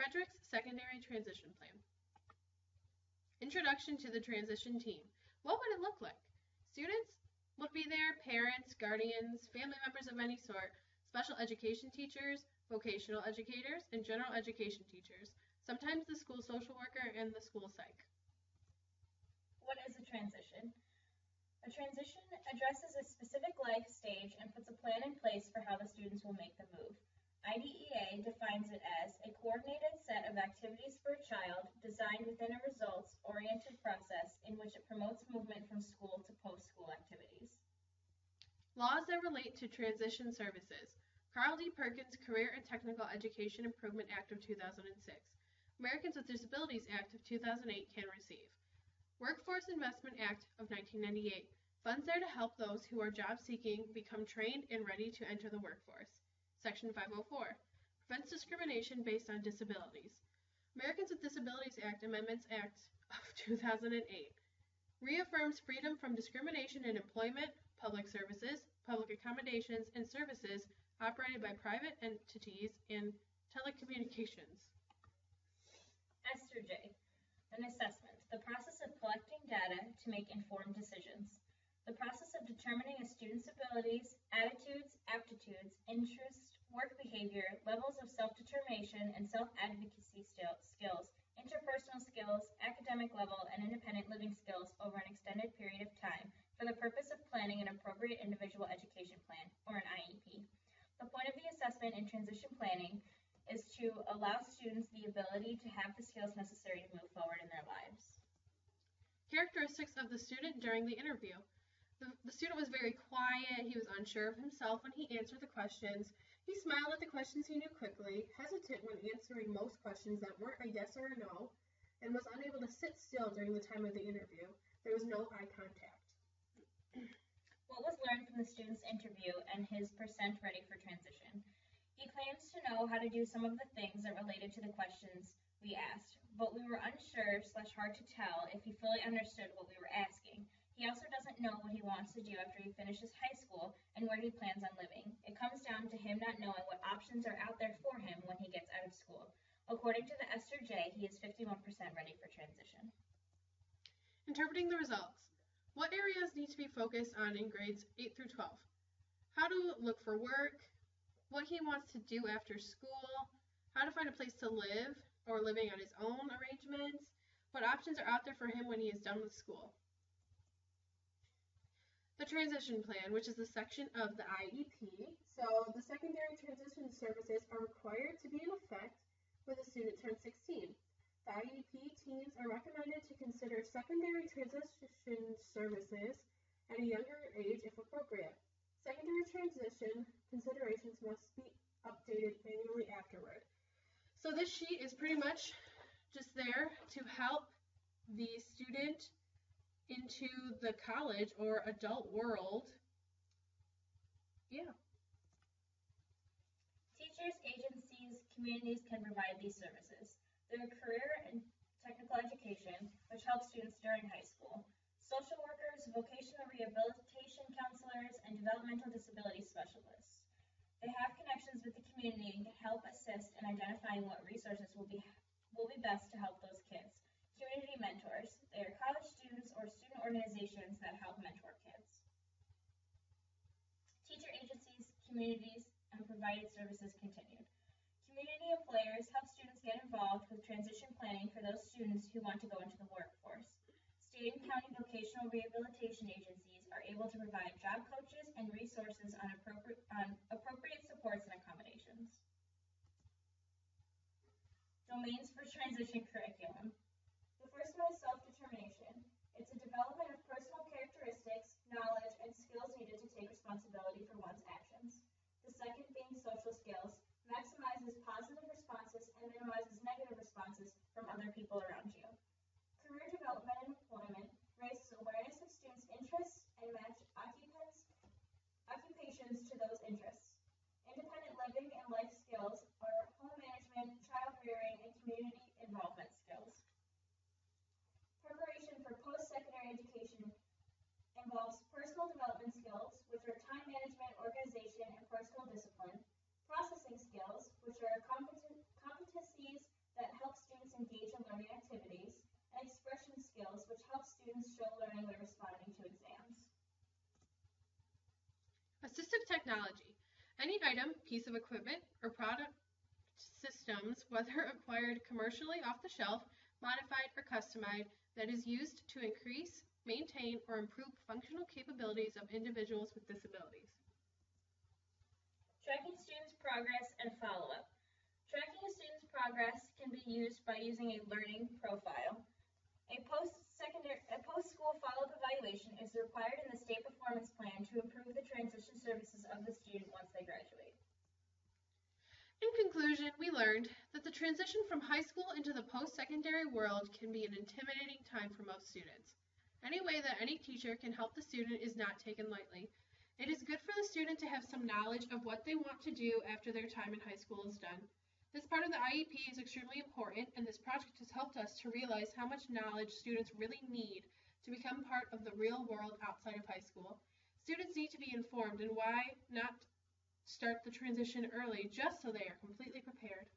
Frederick's Secondary Transition Plan. Introduction to the transition team. What would it look like? Students would be there, parents, guardians, family members of any sort, special education teachers, vocational educators, and general education teachers, sometimes the school social worker and the school psych. What is a transition? A transition addresses a specific life stage and puts a plan in place for how the students will make the move. IDEA defines it as a coordinated set of activities for a child designed within a results-oriented process in which it promotes movement from school to post-school activities. Laws that relate to transition services. Carl D. Perkins Career and Technical Education Improvement Act of 2006. Americans with Disabilities Act of 2008 can receive. Workforce Investment Act of 1998. Funds there to help those who are job-seeking become trained and ready to enter the workforce. Section 504. Prevents discrimination based on disabilities. Americans with Disabilities Act Amendments Act of 2008. Reaffirms freedom from discrimination in employment, public services, public accommodations, and services operated by private entities and telecommunications. Esther J. An assessment. The process of collecting data to make informed decisions. The process of determining a student's abilities, attitudes, aptitudes, interests, work behavior, levels of self-determination and self-advocacy skills, interpersonal skills, academic level, and independent living skills over an extended period of time for the purpose of planning an appropriate individual education plan, or an IEP. The point of the assessment in transition planning is to allow students the ability to have the skills necessary to move forward in their lives. Characteristics of the student during the interview. The student was very quiet, he was unsure of himself when he answered the questions, he smiled at the questions he knew quickly, hesitant when answering most questions that weren't a yes or a no, and was unable to sit still during the time of the interview. There was no eye contact. What was learned from the student's interview and his percent ready for transition? He claims to know how to do some of the things that related to the questions we asked, but we were unsure/hard to tell if he fully understood what we were asking. He also doesn't know what he wants to do after he finishes high school and where he plans on living. It comes down to him not knowing what options are out there for him when he gets out of school. According to the Esther J, he is 51% ready for transition. Interpreting the results. What areas need to be focused on in grades 8 through 12? How to look for work, what he wants to do after school, how to find a place to live or living on his own arrangements, what options are out there for him when he is done with school. The transition plan, which is the section of the IEP. So the secondary transition services are required to be in effect when the student turns 16. The IEP teams are recommended to consider secondary transition services at a younger age if appropriate. Secondary transition considerations must be updated annually afterward. So this sheet is pretty much just there to help the student into the college or adult world. Yeah. Teachers, agencies, communities can provide these services. There are career and technical education, which helps students during high school. Social workers, vocational rehabilitation counselors, and developmental disability specialists. They have connections with the community and can help assist in identifying what resources will be best to help those kids. Community mentors. They are college students or student organizations that help mentor kids. Teacher agencies, communities, and provided services continued. Community employers help students get involved with transition planning for those students who want to go into the workforce. State and county vocational rehabilitation agencies are able to provide job coaches and resources on appropriate supports and accommodations. Domains for transition curriculum. The first one is self-determination. It's a development of personal characteristics, knowledge, and skills needed to take responsibility for one's actions. The second being social skills, maximizes positive responses and minimizes negative responses from other people around you. Career development and employment raises awareness of students' interests and match occupations to those interests. Independent living and life skills are home management, child rearing, and community involvement skills. Preparation for post-secondary education involves personal development skills, which are time management, organization, and personal discipline. Processing skills, which are competencies learning activities, and expression skills, which help students show learning when responding to exams. Assistive technology. Any item, piece of equipment, or product systems, whether acquired commercially off the shelf, modified, or customized, that is used to increase, maintain, or improve functional capabilities of individuals with disabilities. Tracking students' progress and follow-up. Tracking a student's progress can be used by using a learning profile. A post-school follow-up evaluation is required in the state performance plan to improve the transition services of the student once they graduate. In conclusion, we learned that the transition from high school into the post-secondary world can be an intimidating time for most students. Any way that any teacher can help the student is not taken lightly. It is good for the student to have some knowledge of what they want to do after their time in high school is done. This part of the IEP is extremely important, and this project has helped us to realize how much knowledge students really need to become part of the real world outside of high school. Students need to be informed, and why not start the transition early just so they are completely prepared.